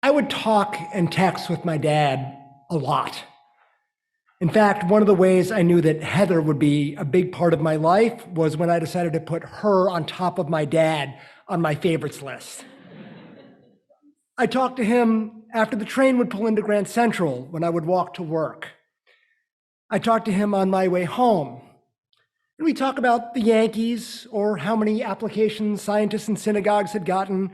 I would talk and text with my dad a lot. In fact, one of the ways I knew that Heather would be a big part of my life was when I decided to put her on top of my dad on my favorites list. I talked to him after the train would pull into Grand Central when I would walk to work. I talked to him on my way home. And we talk about the Yankees, or how many applications scientists in synagogues had gotten,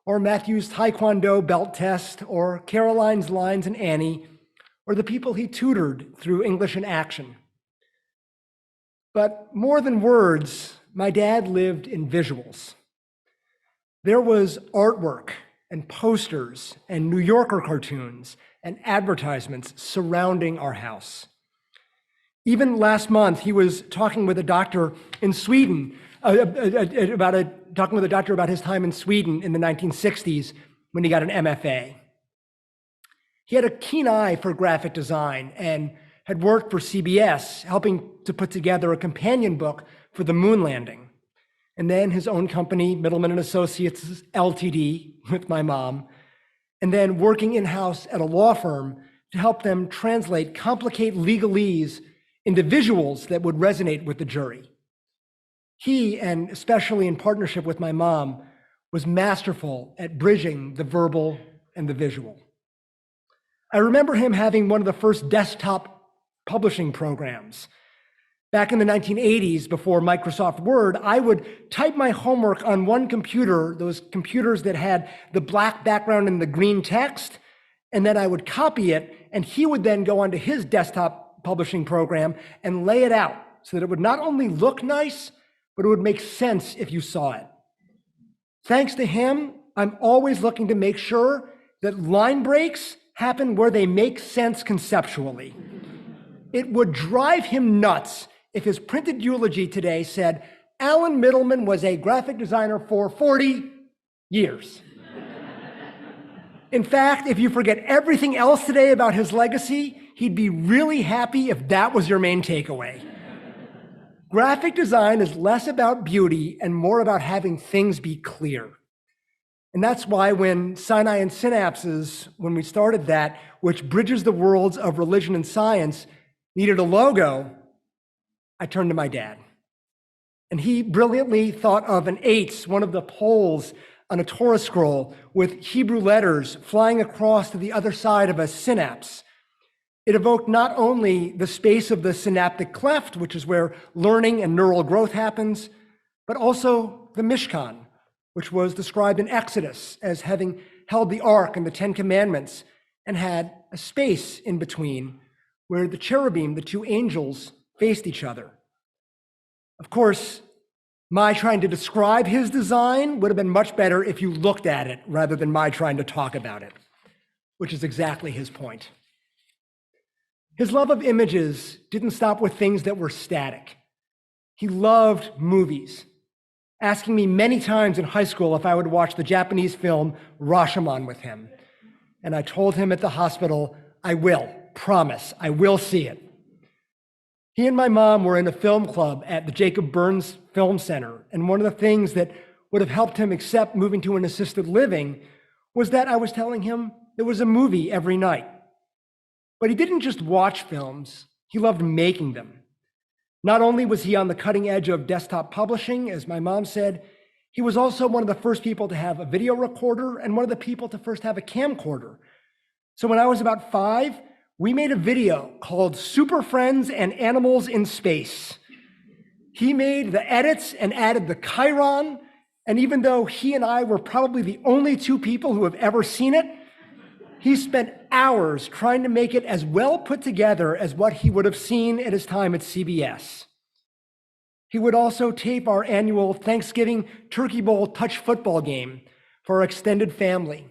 or Matthew's Taekwondo belt test, or Caroline's lines in Annie, or the people he tutored through English in Action. But more than words, my dad lived in visuals. There was artwork and posters and New Yorker cartoons and advertisements surrounding our house. Even last month, he was talking with a doctor in Sweden about his time in Sweden in the 1960s when he got an MFA. He had a keen eye for graphic design and had worked for CBS, helping to put together a companion book for the moon landing. And then his own company, Mitelman and Associates Ltd, with my mom, and then working in-house at a law firm to help them translate complicated legalese into visuals that would resonate with the jury. He, and especially in partnership with my mom, was masterful at bridging the verbal and the visual. I remember him having one of the first desktop publishing programs. Back in the 1980s, before Microsoft Word, I would type my homework on one computer, those computers that had the black background and the green text, and then I would copy it, and he would then go onto his desktop publishing program and lay it out so that it would not only look nice, but it would make sense if you saw it. Thanks to him, I'm always looking to make sure that line breaks happen where they make sense conceptually. It would drive him nuts if his printed eulogy today said, Alan Mitelman was a graphic designer for 40 years. In fact, if you forget everything else today about his legacy, he'd be really happy if that was your main takeaway. Graphic design is less about beauty and more about having things be clear. And that's why when Sinai and Synapses, when we started that, which bridges the worlds of religion and science, needed a logo, I turned to my dad. And he brilliantly thought of an eights, one of the poles on a Torah scroll with Hebrew letters flying across to the other side of a synapse. It evoked not only the space of the synaptic cleft, which is where learning and neural growth happens, but also the Mishkan, which was described in Exodus as having held the Ark and the Ten Commandments and had a space in between where the cherubim, the two angels, faced each other. Of course, my trying to describe his design would have been much better if you looked at it rather than my trying to talk about it, which is exactly his point. His love of images didn't stop with things that were static. He loved movies, asking me many times in high school if I would watch the Japanese film Rashomon with him. And I told him at the hospital, I will, promise, I will see it. He and my mom were in a film club at the Jacob Burns Film Center, and one of the things that would have helped him accept moving to an assisted living was that I was telling him there was a movie every night. But he didn't just watch films, he loved making them. Not only was he on the cutting edge of desktop publishing, as my mom said, he was also one of the first people to have a video recorder and one of the people to first have a camcorder. So when I was about 5, we made a video called Super Friends and Animals in Space. He made the edits and added the chyron, and even though he and I were probably the only two people who have ever seen it, he spent hours trying to make it as well put together as what he would have seen at his time at CBS. He would also tape our annual Thanksgiving Turkey Bowl touch football game for our extended family.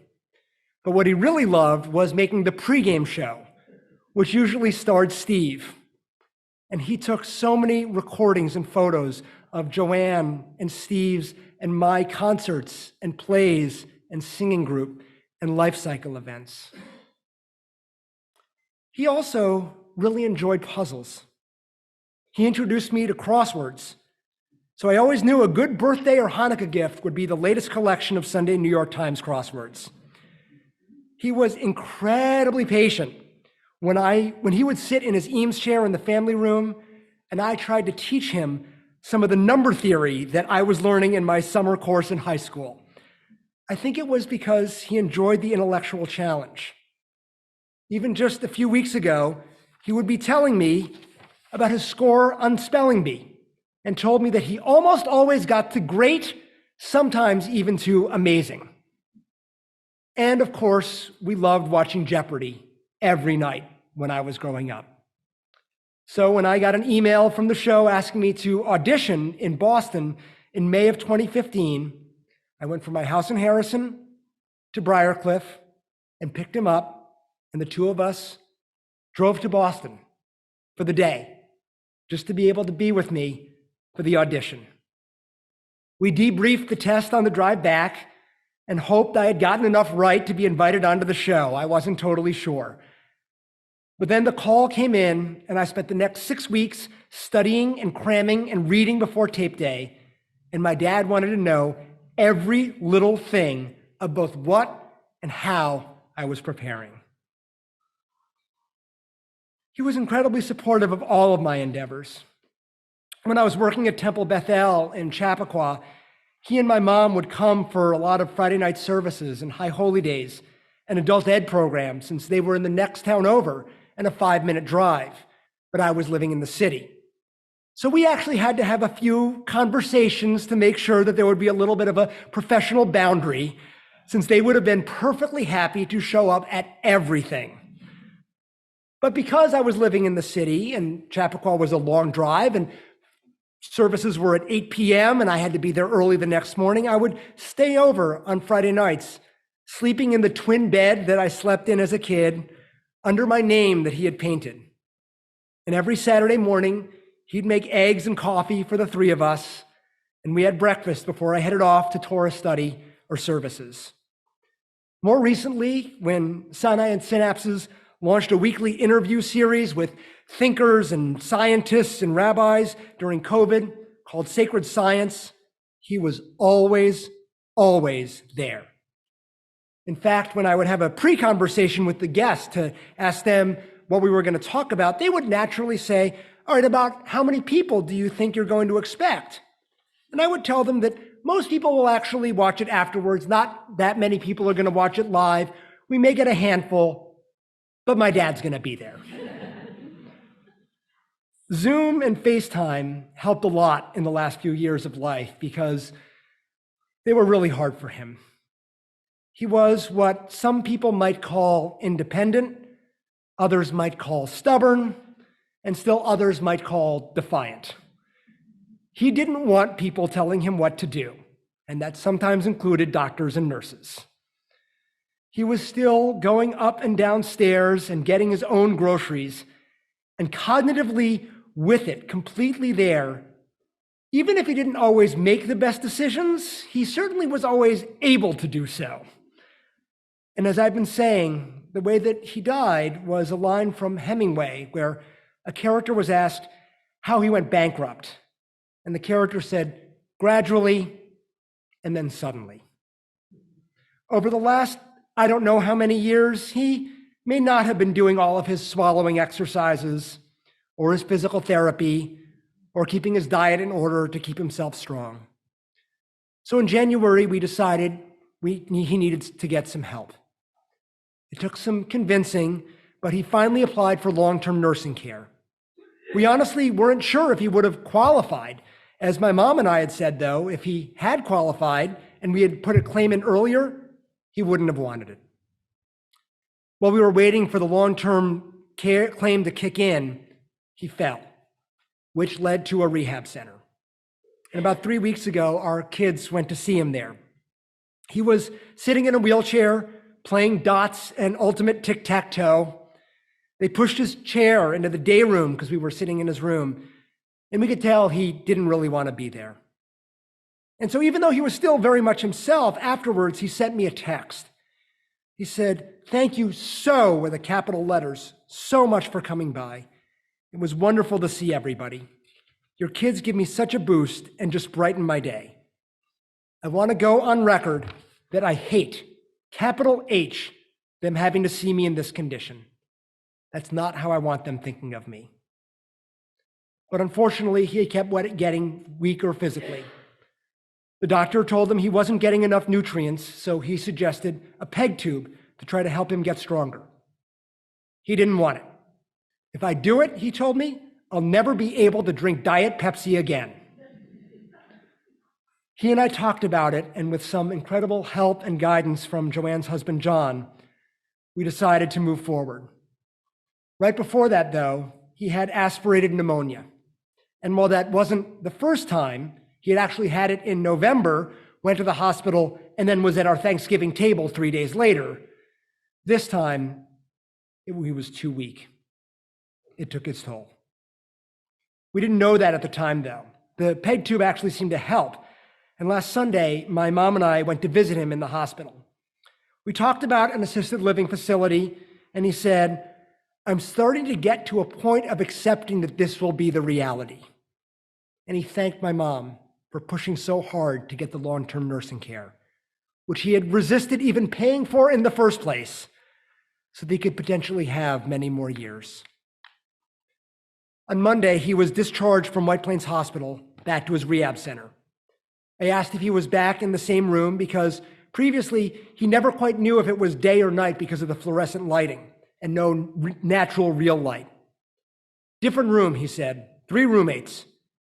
But what he really loved was making the pregame show, which usually starred Steve. And he took so many recordings and photos of Joanne and Steve's and my concerts and plays and singing group and life cycle events. He also really enjoyed puzzles. He introduced me to crosswords. So I always knew a good birthday or Hanukkah gift would be the latest collection of Sunday New York Times crosswords. He was incredibly patient when he would sit in his Eames chair in the family room, and I tried to teach him some of the number theory that I was learning in my summer course in high school. I think it was because he enjoyed the intellectual challenge. Even just a few weeks ago, he would be telling me about his score on spelling bee and told me that he almost always got to great, sometimes even to amazing. And of course, we loved watching Jeopardy every night when I was growing up. So when I got an email from the show asking me to audition in Boston in May of 2015, I went from my house in Harrison to Briarcliff and picked him up, and the two of us drove to Boston for the day, just to be able to be with me for the audition. We debriefed the test on the drive back and hoped I had gotten enough right to be invited onto the show. I wasn't totally sure. But then the call came in, and I spent the next 6 weeks studying and cramming and reading before tape day, and my dad wanted to know every little thing of both what and how I was preparing. He was incredibly supportive of all of my endeavors. When I was working at Temple Bethel in Chappaqua, he and my mom would come for a lot of Friday night services and high holy days and adult ed programs, since they were in the next town over and a 5-minute drive, but I was living in the city. So we actually had to have a few conversations to make sure that there would be a little bit of a professional boundary, since they would have been perfectly happy to show up at everything. But because I was living in the city and Chappaqua was a long drive and services were at 8 p.m. and I had to be there early the next morning, I would stay over on Friday nights, sleeping in the twin bed that I slept in as a kid under my name that he had painted. And every Saturday morning, he'd make eggs and coffee for the three of us, and we had breakfast before I headed off to Torah study or services. More recently, when Sinai and Synapses launched a weekly interview series with thinkers and scientists and rabbis during COVID called Sacred Science, he was always there. In fact, when I would have a pre-conversation with the guests to ask them what we were going to talk about, they would naturally say, all right, about how many people do you think you're going to expect? And I would tell them that most people will actually watch it afterwards. Not that many people are going to watch it live. We may get a handful, but my dad's going to be there. Zoom and FaceTime helped a lot in the last few years of life because they were really hard for him. He was what some people might call independent, others might call stubborn, and still others might call defiant. He didn't want people telling him what to do, and that sometimes included doctors and nurses. He was still going up and down stairs and getting his own groceries, and cognitively with it, completely there. Even if he didn't always make the best decisions, he certainly was always able to do so. And as I've been saying, the way that he died was a line from Hemingway, where a character was asked how he went bankrupt. And the character said, gradually, and then suddenly. Over the last, I don't know how many years, he may not have been doing all of his swallowing exercises or his physical therapy or keeping his diet in order to keep himself strong. So in January, we decided he needed to get some help. It took some convincing, but he finally applied for long-term nursing care. We honestly weren't sure if he would have qualified. As my mom and I had said, though, if he had qualified and we had put a claim in earlier, he wouldn't have wanted it. While we were waiting for the long-term care claim to kick in, he fell, which led to a rehab center. And about 3 weeks ago, our kids went to see him there. He was sitting in a wheelchair, playing dots and ultimate tic-tac-toe. They pushed his chair into the day room because we were sitting in his room, and we could tell he didn't really want to be there. And so even though he was still very much himself, afterwards he sent me a text. He said, "Thank you so," with the capital letters, "so much for coming by. It was wonderful to see everybody. Your kids give me such a boost and just brighten my day. I want to go on record that I hate, capital H, them having to see me in this condition. That's not how I want them thinking of me. But unfortunately, he kept getting weaker physically. The doctor told him he wasn't getting enough nutrients, so he suggested a peg tube to try to help him get stronger. He didn't want it. If I do it, he told me, I'll never be able to drink Diet Pepsi again. He and I talked about it, and with some incredible help and guidance from Joanne's husband, John, we decided to move forward. Right before that, though, he had aspirated pneumonia. And while that wasn't the first time, he had actually had it in November, went to the hospital, and then was at our Thanksgiving table 3 days later. This time, he was too weak. It took its toll. We didn't know that at the time, though. The peg tube actually seemed to help. And last Sunday, my mom and I went to visit him in the hospital. We talked about an assisted living facility, and he said, I'm starting to get to a point of accepting that this will be the reality. And he thanked my mom for pushing so hard to get the long-term nursing care, which he had resisted even paying for in the first place, so that he could potentially have many more years. On Monday, he was discharged from White Plains Hospital back to his rehab center. I asked if he was back in the same room because previously he never quite knew if it was day or night because of the fluorescent lighting and no natural real light. Different room, he said, 3 roommates.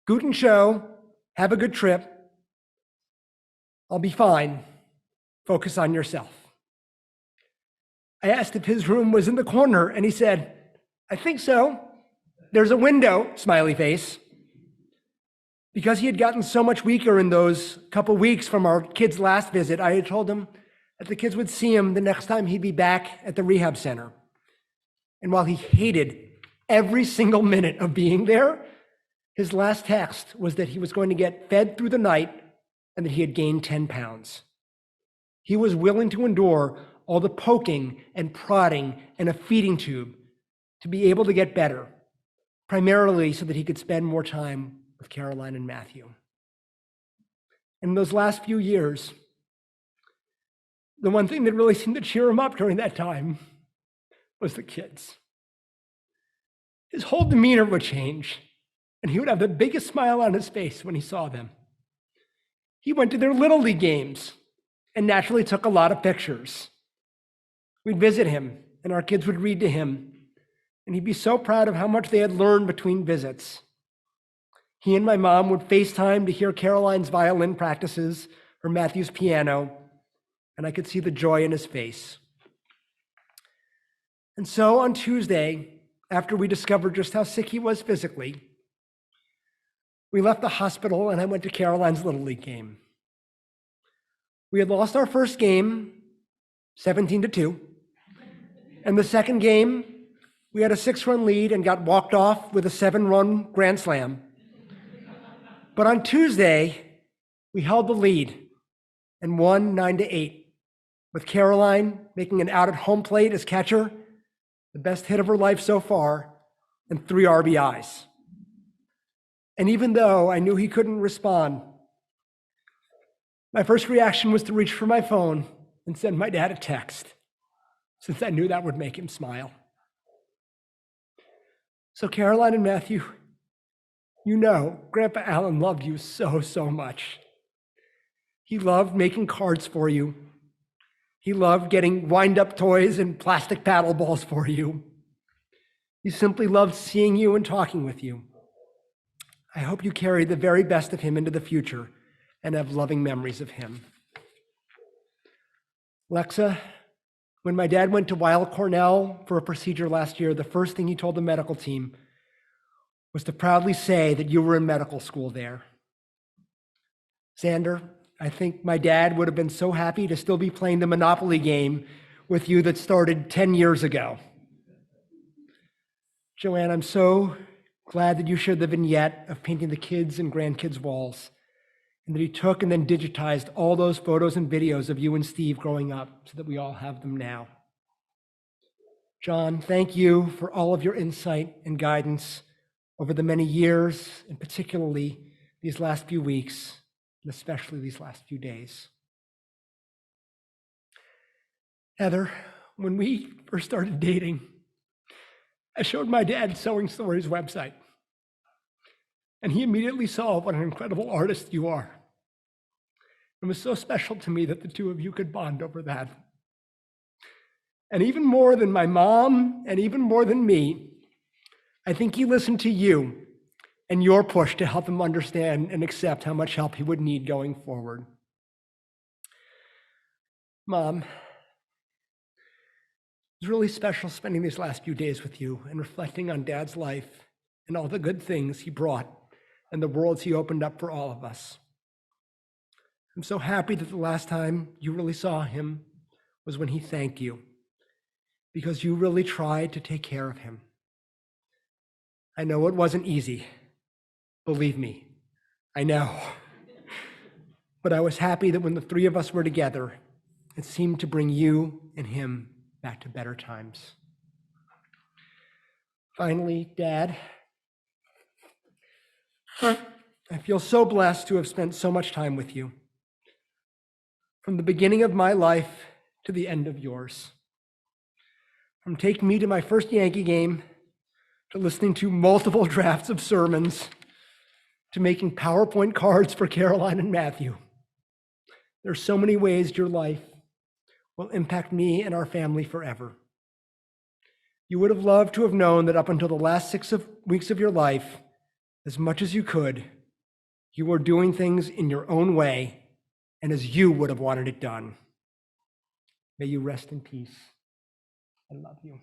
Guten show, have a good trip. I'll be fine. Focus on yourself. I asked if his room was in the corner, and he said, I think so. There's a window, smiley face. Because he had gotten so much weaker in those couple weeks from our kids' last visit, I had told him that the kids would see him the next time he'd be back at the rehab center. And while he hated every single minute of being there, his last text was that he was going to get fed through the night and that he had gained 10 pounds. He was willing to endure all the poking and prodding and a feeding tube to be able to get better, primarily so that he could spend more time with Caroline and Matthew. In those last few years, the one thing that really seemed to cheer him up during that time was the kids. His whole demeanor would change, and he would have the biggest smile on his face when he saw them. He went to their Little League games and naturally took a lot of pictures. We'd visit him, and our kids would read to him, and he'd be so proud of how much they had learned between visits. He and my mom would FaceTime to hear Caroline's violin practices or Matthew's piano, and I could see the joy in his face. And so on Tuesday, after we discovered just how sick he was physically, we left the hospital and I went to Caroline's Little League game. We had lost our first game, 17-2. And the second game, we had a 6-run lead and got walked off with a 7-run grand slam. But on Tuesday, we held the lead and won 9-8, with Caroline making an out at home plate as catcher, the best hit of her life so far, and 3 RBIs. And even though I knew he couldn't respond, my first reaction was to reach for my phone and send my dad a text, since I knew that would make him smile. So Caroline and Matthew, you know, Grandpa Allen loved you so, so much. He loved making cards for you. He loved getting wind-up toys and plastic paddle balls for you. He simply loved seeing you and talking with you. I hope you carry the very best of him into the future and have loving memories of him. Lexa, when my dad went to Weill Cornell for a procedure last year, the first thing he told the medical team was to proudly say that you were in medical school there. Xander, I think my dad would have been so happy to still be playing the Monopoly game with you that started 10 years ago. Joanne, I'm so glad that you shared the vignette of painting the kids' and grandkids' walls, and that he took and then digitized all those photos and videos of you and Steve growing up so that we all have them now. John, thank you for all of your insight and guidance over the many years, and particularly these last few weeks, and especially these last few days. Heather, When we first started dating, I showed my dad Sewing Stories website, and he immediately saw what an incredible artist you are. It was so special to me that the two of you could bond over that. And even more than my mom, and even more than me, I think he listened to you and your push to help him understand and accept how much help he would need going forward. Mom, it was really special spending these last few days with you and reflecting on Dad's life and all the good things he brought and the worlds he opened up for all of us. I'm so happy that the last time you really saw him was when he thanked you, because you really tried to take care of him. I know it wasn't easy. Believe me, I know. But I was happy that when the three of us were together, it seemed to bring you and him back to better times. Finally, Dad, I feel so blessed to have spent so much time with you. From the beginning of my life to the end of yours. From taking me to my first Yankee game, to listening to multiple drafts of sermons, to making PowerPoint cards for Caroline and Matthew. There are so many ways your life will impact me and our family forever. You would have loved to have known that up until the last 6 weeks of your life, as much as you could, you were doing things in your own way and as you would have wanted it done. May you rest in peace. I love you.